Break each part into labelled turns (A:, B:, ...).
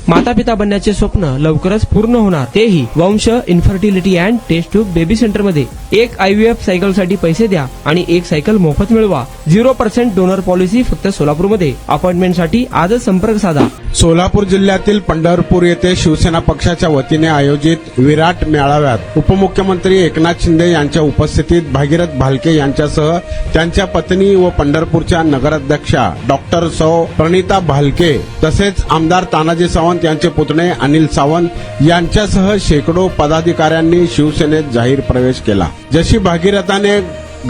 A: माता पिता बनण्याचे स्वप्न लवकरच पूर्ण होणार, तेही Vansh infertility and test tube baby centre मध्ये. एक IVF सायकल साठी पैसे द्या आणि एक सायकल मोफत मिळवा. 0% डोनर पॉलिसी फक्त सोलापूरमध्ये. अपॉइंटमेंट साठी आजच संपर्क साधा.
B: सोलापूर जिल्ह्यातील पंढरपूर येथे शिवसेना पक्षाच्या वतीने आयोजित विराट मेळाव्यात उपमुख्यमंत्री एकनाथ शिंदे यांच्या उपस्थितीत भागीरथ भालके यांच्यासह त्यांच्या पत्नी व पंढरपूरच्या नगराध्यक्षा डॉक्टर सौ प्रणिता भालके तसेच आमदार तानाजी सावंत यांचे पुतणे अनिल सावंत यांच्यासह शेकडो पदाधिकाऱ्यांनी शिवसेनेत जाहीर प्रवेश केला. जशी भागीरथाने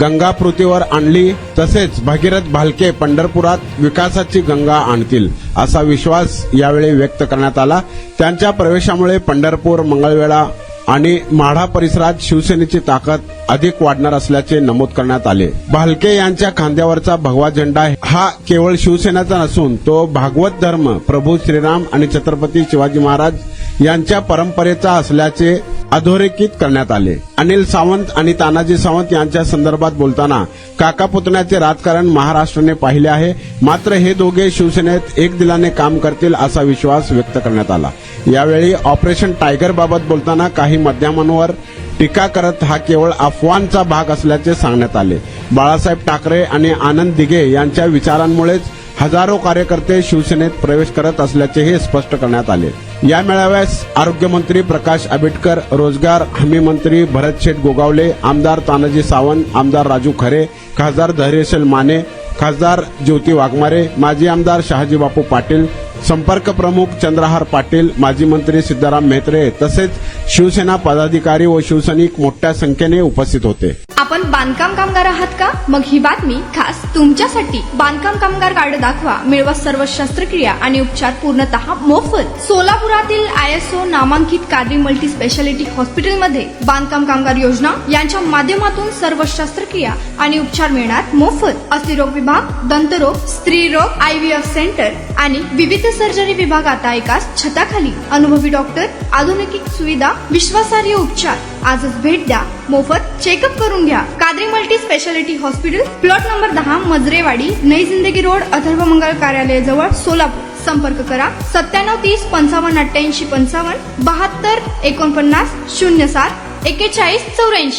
B: गंगा पृथ्वीवर आणली तसेच भागीरथ भालके पंढरपुरात विकासाची गंगा आणतील असा विश्वास यावेळी व्यक्त करण्यात आला. त्यांच्या प्रवेशामुळे पंढरपूर, मंगळवेढा आणि माढा परिसरात शिवसेनेची ताकद अधिक वाढणार असल्याचे नमूद करण्यात आले. भालके यांच्या खांद्यावरचा भगवा झेंडा हा केवळ शिवसेनेचा नसून तो भागवत धर्म, प्रभू श्रीराम आणि छत्रपती शिवाजी महाराज यांच्या परंपरेचा असल्याचे अधोरेखित करण्यात आले. अनिल सावंत आणि तानाजी सावंत यांच्या संदर्भात बोलताना काका पुतण्याचे राजकारण महाराष्ट्राने पाहिले आहे, मात्र हे दोघे शिवसेनेत एक दिलाने काम करतील असा विश्वास व्यक्त करण्यात आला. यावेळी ऑपरेशन टायगर बाबत बोलताना काही माध्यमांवर टीका करत हा केवळ अफवांचा भाग असल्याचे सांगण्यात आले. बाळासाहेब ठाकरे आणि आनंद दिघे यांच्या विचारांमुळेच हजारो कार्यकर्ते शिवसेनेत प्रवेश करत असल्याचेही स्पष्ट करण्यात आले. या मेळाव्यास आरोग्यमंत्री प्रकाश आंबेडकर, रोजगार हमी मंत्री भरत शेठ गोगावले, आमदार तानाजी सावंत, आमदार राजू खरे, खासदार धैर्यशील माने, खासदार ज्योती वाघमारे, माजी आमदार शहाजी बापू पाटील, संपर्क प्रमुख चंद्रहार पाटील, माजी मंत्री सिद्धाराम म्हेत्रे तसेच शिवसेना पदाधिकारी व शिवसैनिक मोठ्या संख्येने उपस्थित होते.
C: आपण बांधकाम कामगार आहात का? मग ही बातमी खास तुमच्यासाठी. बांधकाम कामगार कार्ड दाखवा, मिळवा सर्व शस्त्रक्रिया आणि उपचार पूर्णतः मोफत. सोलापुरातील ISO नामांकित कादरी मल्टी स्पेशालिटी हॉस्पिटलमध्ये बांधकाम कामगार योजना यांच्या माध्यमातून सर्व शस्त्रक्रिया आणि उपचार मिळणार मोफत. अस्थिरोग विभाग, दंतरोग, स्त्रीरोग, IVF सेंटर आणि विविध सर्जरी विभाग आता एकाच छताखाली. अनुभवी डॉक्टर, आधुनिक सुविधा, विश्वासार्ह उपचार. आजच भेट द्या, मोफत चेकअप करून घ्या. Qadri multi speciality hospital, plot number 10, Majrewadi, नई जिंदगी रोड, अथर्व मंगल कार्यालय जवळ, सोलापूर. संपर्क करा 9730 55 88 55 72 49 07 41 84.